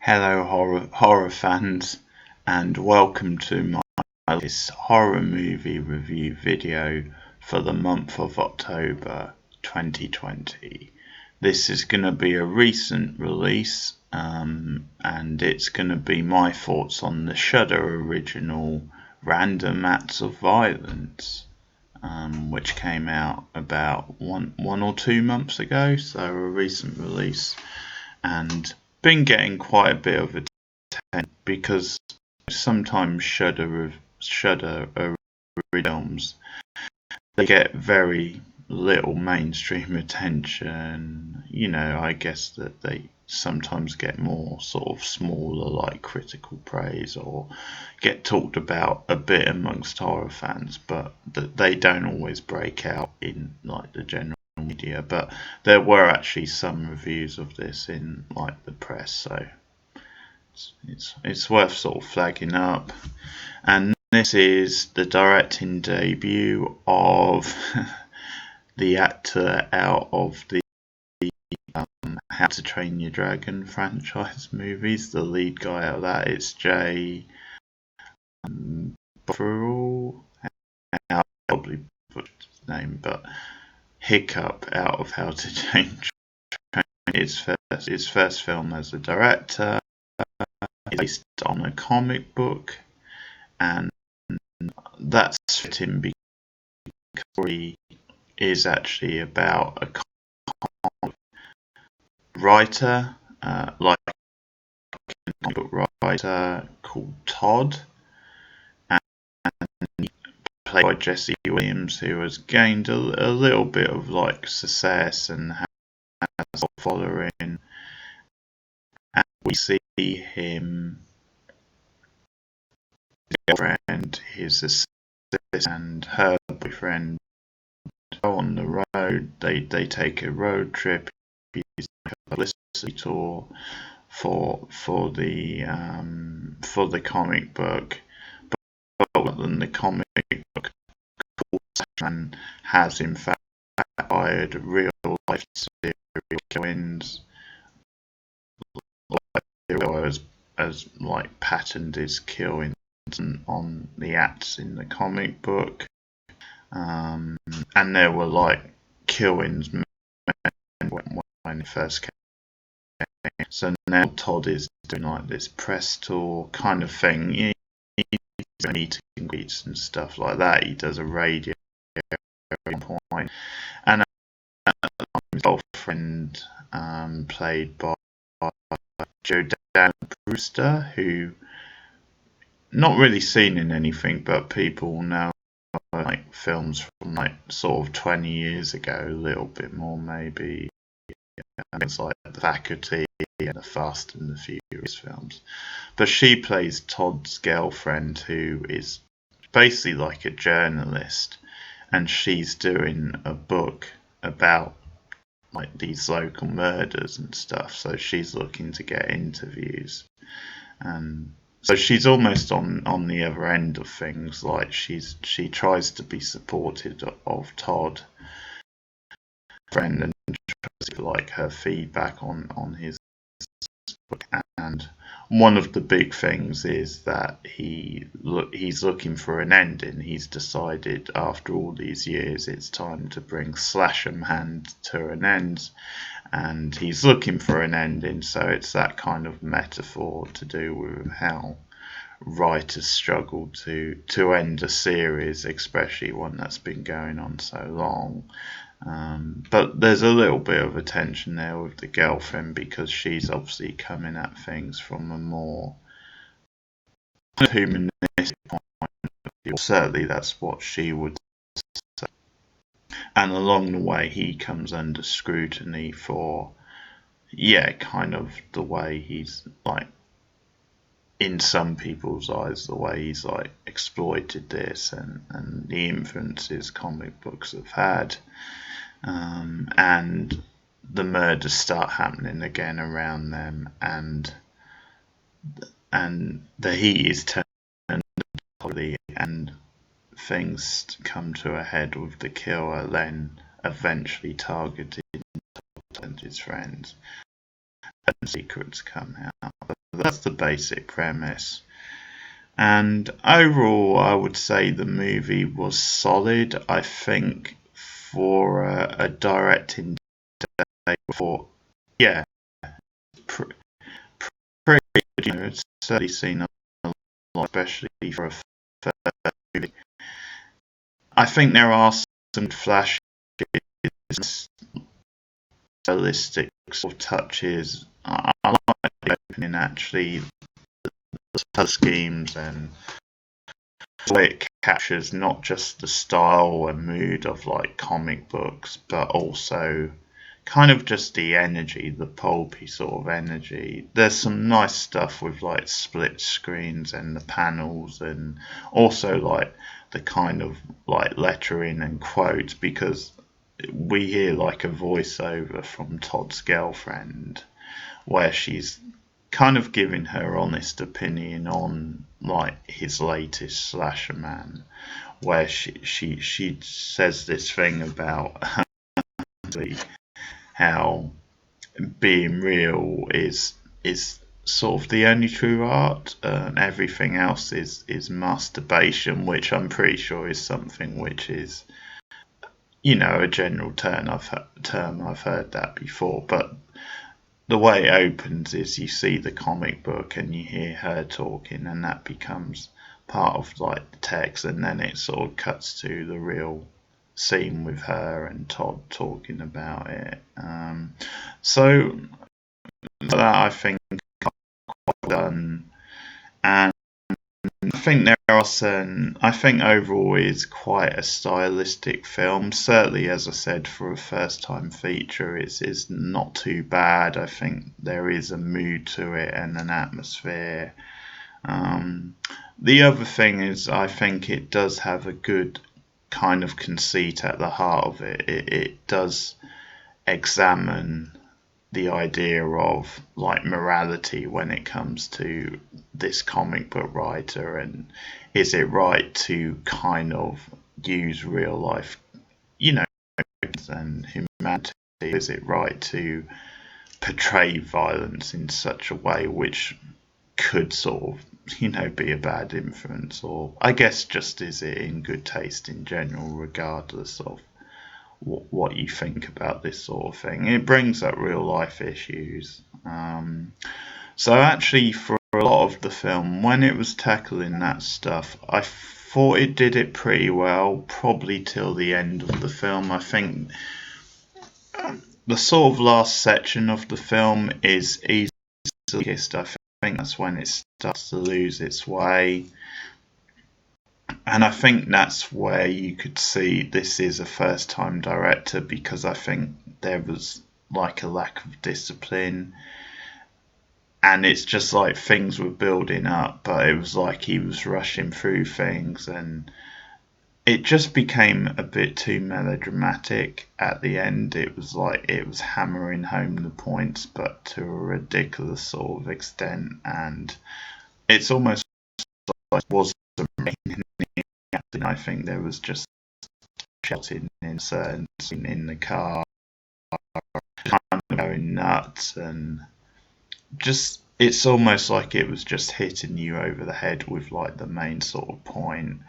Hello, horror fans, and welcome to my latest horror movie review video for the month of October 2020. This is going to be a recent release, and it's going to be my thoughts on the Shudder original Random Acts of Violence, which came out about one or 2 months ago, so a recent release, and been getting quite a bit of attention because sometimes Shudder films, they get very little mainstream attention. I guess that they sometimes get more sort of smaller, like critical praise, or get talked about a bit amongst horror fans, but that they don't always break out in like the general media. But there were actually some reviews of this in like the press, so it's worth sort of flagging up. And this is the directing debut of the actor out of the How to Train Your Dragon franchise movies. The lead guy out of that is Jay Burrell. I probably butchered his name, but Hiccup out of How to Train his first film as a director. It's based on a comic book, and that's fitting because he is actually about a comic writer, like a comic book writer called Todd, and played by Jesse Williams, who has gained a little bit of like success and has a following. And we see him, his girlfriend, his assistant, and her boyfriend go on the road. They take a road trip. He's like a publicity tour for the comic book, but other than the comic book, Sandman has in fact hired real life serial killings, as like patterned his killings on the acts in the comic book, and there were like killings when it first came. So now Todd is doing like this press tour kind of thing. He does meet and greets and stuff like that. He does a radio at one point, and his girlfriend, played by Jordana Brewster, who not really seen in anything, but people know like films from like sort of 20 years ago, a little bit more maybe. Things like The Faculty and the Fast and the Furious films. But she plays Todd's girlfriend, who is basically like a journalist, and she's doing a book about like these local murders and stuff. So she's looking to get interviews, and so she's almost on the other end of things. Like she tries to be supportive of Todd, friend, and tries to like her feedback on his book. And one of the big things is that he's looking for an ending. He's decided after all these years it's time to bring Slasher Man to an end, and he's looking for an ending. So it's that kind of metaphor to do with how writers struggle to end a series, especially one that's been going on so long. But there's a little bit of a tension there with the girlfriend, because she's obviously coming at things from a more humanistic point of view. Certainly that's what she would say. And along the way he comes under scrutiny for kind of the way he's like, in some people's eyes, the way he's like exploited this, and the influences comic books have had. And the murders start happening again around them, and the heat is turned slowly, and things come to a head with the killer then eventually targeting his friends, and secrets come out. that's the basic premise. And overall, I would say the movie was solid. I think for a directing day, for yeah, pr- pretty good. It's certainly seen a lot, especially for a first movie. I think there are some flashes, stylistic sort of touches. I like the opening actually, the color schemes and the way it captures not just the style and mood of like comic books, but also kind of just the energy, the pulpy sort of energy. There's some nice stuff with like split screens and the panels, and also like the kind of like lettering and quotes, because we hear like a voiceover from Todd's girlfriend where she's kind of giving her honest opinion on like his latest slasher man, where she says this thing about how being real is sort of the only true art, and everything else is masturbation, which I'm pretty sure is something which is, you know, a general term I've heard that before. But the way it opens is you see the comic book and you hear her talking, and that becomes part of like the text, and then it sort of cuts to the real scene with her and Todd talking about it. So that I think quite done, and I think there are certain. I think overall it's quite a stylistic film. Certainly, as I said, for a first-time feature, it's not too bad. I think there is a mood to it and an atmosphere. Um, the other thing is, I think it does have a good kind of conceit at the heart of it. It does examine the idea of like morality when it comes to this comic book writer, and is it right to kind of use real life, you know, and humanity? Is it right to portray violence in such a way which could sort of, you know, be a bad influence? Or I guess just is it in good taste in general, regardless of what you think about this sort of thing? It brings up real life issues. So actually, for a lot of the film, when it was tackling that stuff, I thought it did it pretty well, probably till the end of the film. I think the sort of last section of the film is easily kissed. I think that's when it starts to lose its way. And I think that's where you could see this is a first time director, because I think there was like a lack of discipline, and it's just like things were building up, but it was like he was rushing through things, and it just became a bit too melodramatic at the end. It was like it was hammering home the points, but to a ridiculous sort of extent, and it's almost like it wasn't raining. I think there was just shouting in certain scene in the car, kind of going nuts, and just it's almost like it was just hitting you over the head with like the main sort of point.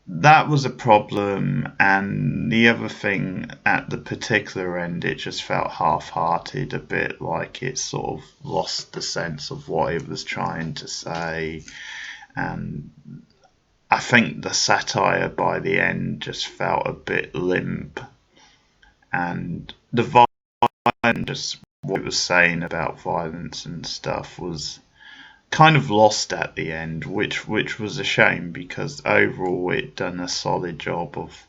That was a problem, and the other thing at the particular end, it just felt half-hearted, a bit like it sort of lost the sense of what it was trying to say, and I think the satire by the end just felt a bit limp, and the violence, just what it was saying about violence and stuff, was kind of lost at the end, which was a shame, because overall it done a solid job of,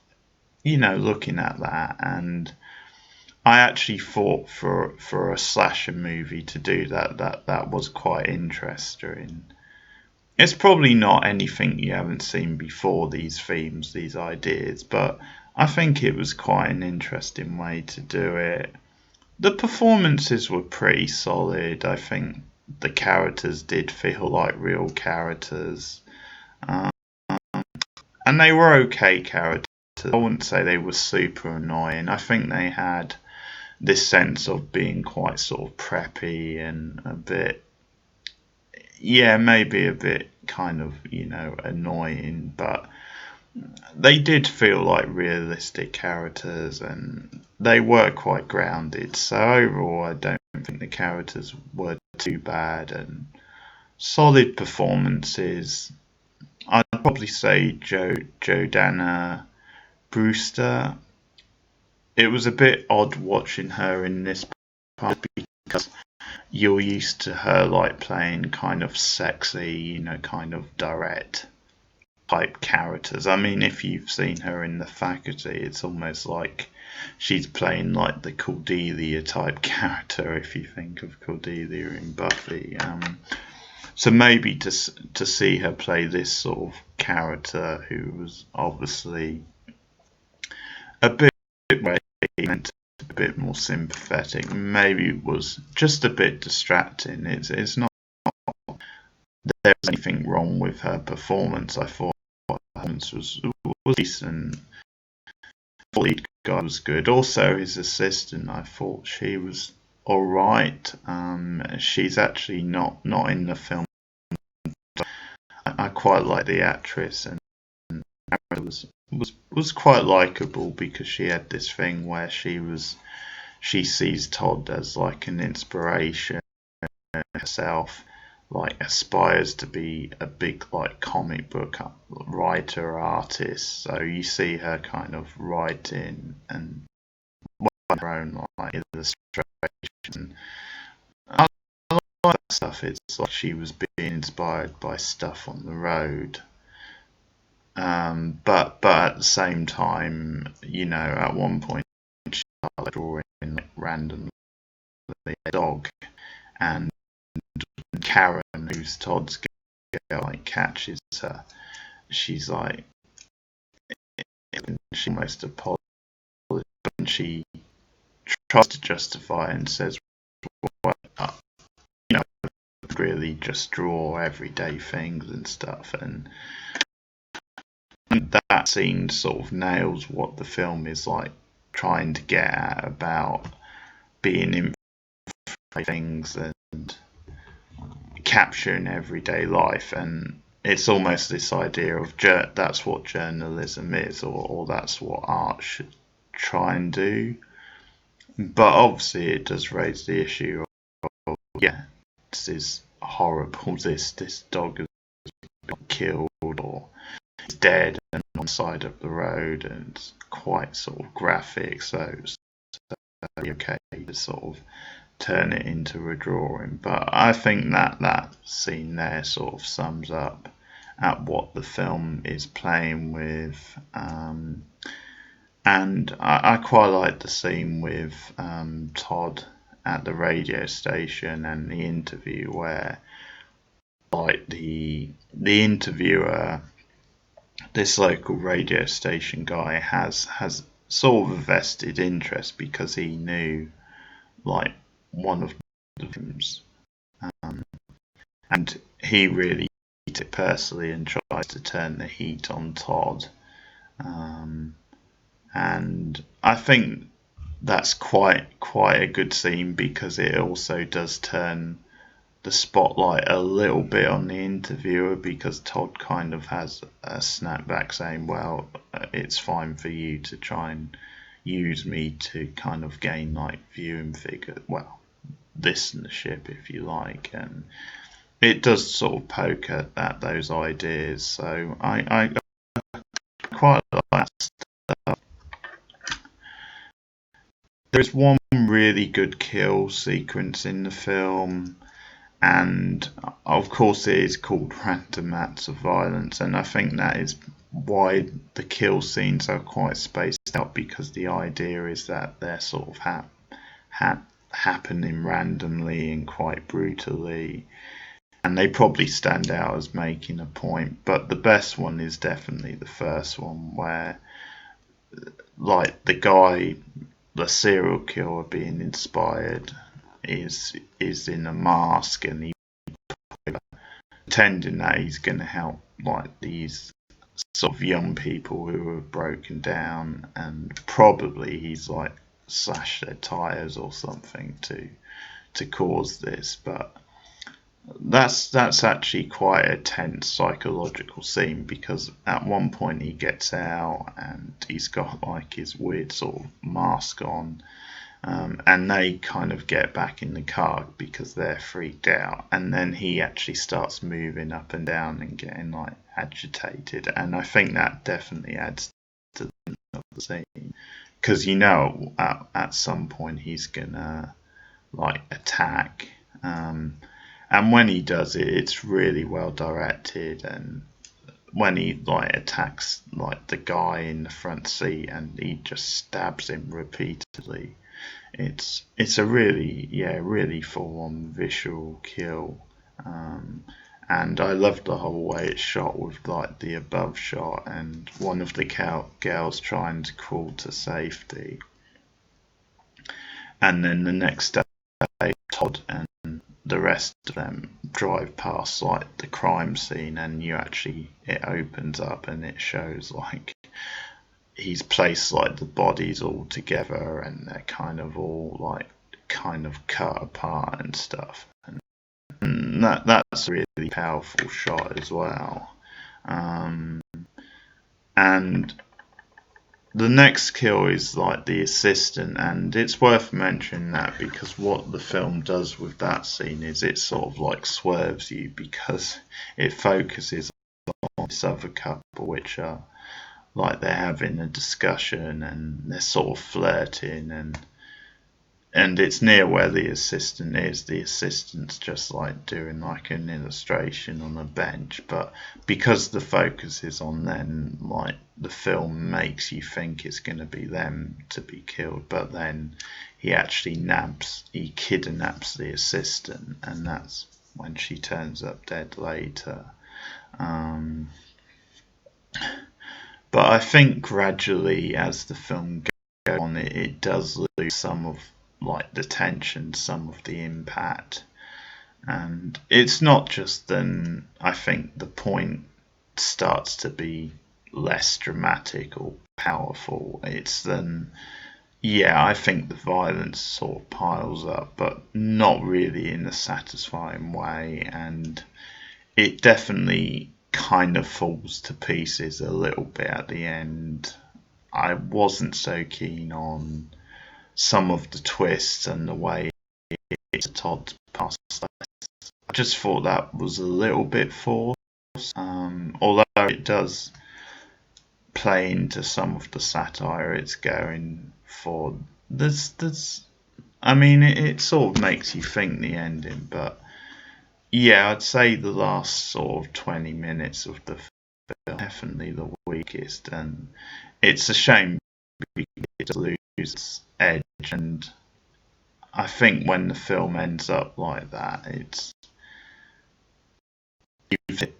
you know, looking at that. And I actually thought for a slasher movie to do that was quite interesting. It's probably not anything you haven't seen before, these themes, these ideas, but I think it was quite an interesting way to do it. The performances were pretty solid. I think the characters did feel like real characters. Um, and they were okay characters. I wouldn't say they were super annoying. I think they had this sense of being quite sort of preppy and a bit, yeah, maybe a bit kind of, annoying, but they did feel like realistic characters and they were quite grounded. So overall, I don't think the characters were too bad and solid performances. I'd probably say Jordana Brewster. It was a bit odd watching her in this part because you're used to her like playing kind of sexy, kind of direct type characters. I mean, if you've seen her in The Faculty, it's almost like she's playing like the Cordelia type character, if you think of Cordelia in Buffy. So maybe to see her play this sort of character who was obviously a bit meant to be a bit more sympathetic, maybe was just a bit distracting. It's not there's anything wrong with her performance. I thought her performance was decent. The lead guy was good. Also, his assistant, I thought she was all right. She's actually not in the film. I quite like the actress, and was quite likable because she had this thing where she sees Todd as like an inspiration herself, like aspires to be a big like comic book writer artist. So you see her kind of writing and her own like illustration. I like that stuff. It's like she was being inspired by stuff on the road. But at the same time, at one point she started drawing like randomly a dog, and Karen, who's Todd's girl, like catches her. She's like, she almost apologizes, but she tries to justify it and says, well, you know, really just draw everyday things and stuff, and that scene sort of nails what the film is like trying to get at about being in things and capturing everyday life. And it's almost this idea of that's what journalism is, or that's what art should try and do. But obviously it does raise the issue of, yeah, this is horrible, this dog has been killed or is dead and on the side of the road, and it's quite sort of graphic, so it's okay to sort of turn it into a drawing. But I think that scene there sort of sums up at what the film is playing with. And I quite like the scene with Todd at the radio station and the interview where like the interviewer, this local radio station guy, has sort of a vested interest because he knew like one of the victims, and he really takes it personally and tries to turn the heat on Todd. And I think that's quite a good scene because it also does turn the spotlight a little bit on the interviewer, because Todd kind of has a snapback saying, well, it's fine for you to try and use me to kind of gain like viewing figure, well, listenership if you like. And it does sort of poke at those ideas. So I quite like that stuff. There's one really good kill sequence in the film, and of course it is called Random Acts of Violence, and I think that is why the kill scenes are quite spaced out, because the idea is that they're sort of happening randomly and quite brutally, and they probably stand out as making a point. But the best one is definitely the first one, where like the serial killer being inspired is in a mask, and he pretending that he's going to help like these sort of young people who have broken down, and probably he's like slashed their tires or something to cause this. But that's actually quite a tense psychological scene, because at one point he gets out and he's got like his weird sort of mask on, and they kind of get back in the car because they're freaked out, and then he actually starts moving up and down and getting like agitated, and I think that definitely adds to the scene, because at some point he's gonna like attack, and when he does it, it's really well directed, and when he like attacks like the guy in the front seat and he just stabs him repeatedly, it's a really full on visual kill. Um, and I love the whole way it's shot with like the above shot and one of the girls trying to crawl to safety, and then the next day Todd and the rest of them drive past like the crime scene, and it opens up and it shows like he's placed like the bodies all together and they're kind of all like kind of cut apart and stuff, and that's a really powerful shot as well. um, and the next kill is like the assistant, and it's worth mentioning that because what the film does with that scene is it sort of like swerves you, because it focuses on this other couple, which are like they're having a discussion and they're sort of flirting, and it's near where the assistant is. The assistant's just like doing like an illustration on a bench, but because the focus is on them, like the film makes you think it's going to be them to be killed, but then he kidnaps the assistant, and that's when she turns up dead later. Um, but I think gradually as the film goes on, it does lose some of like the tension, some of the impact, and it's not just then. I think the point starts to be less dramatic or powerful. It's then, yeah, I think the violence sort of piles up, but not really in a satisfying way, and it definitely kind of falls to pieces a little bit at the end. I wasn't so keen on some of the twists and the way Todd's past. I just thought that was a little bit forced, although it does play into some of the satire it's going for. I mean, it sort of makes you think the ending, but yeah, I'd say the last sort of 20 minutes of the film definitely the weakest, and it's a shame because it loses its edge, and I think when the film ends up like that, it's feeling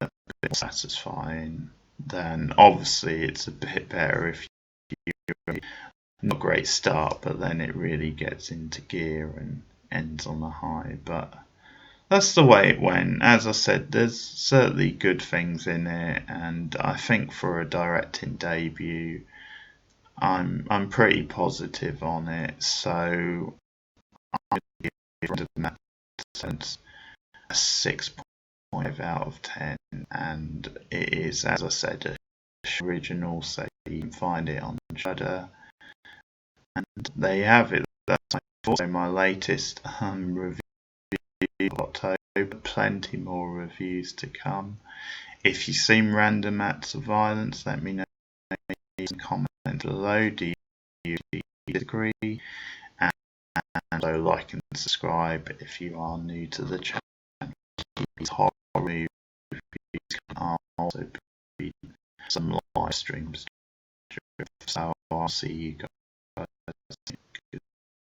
a bit more satisfying. Then obviously it's a bit better if you not a great start, but then it really gets into gear and ends on a high. But that's the way it went. As I said, there's certainly good things in it, and I think for a directing debut, I'm pretty positive on it. So I'm going to give it in that sense a 6.5 out of 10, and it is, as I said, a original, so you can find it on Shudder, and there you have it. That's also my latest review of October. Plenty more reviews to come. If you've seen random acts of violence, let me know in the comment below. Do you disagree? And also like and subscribe if you are new to the channel. These horror reviews can also be some live streams. So I'll see you guys.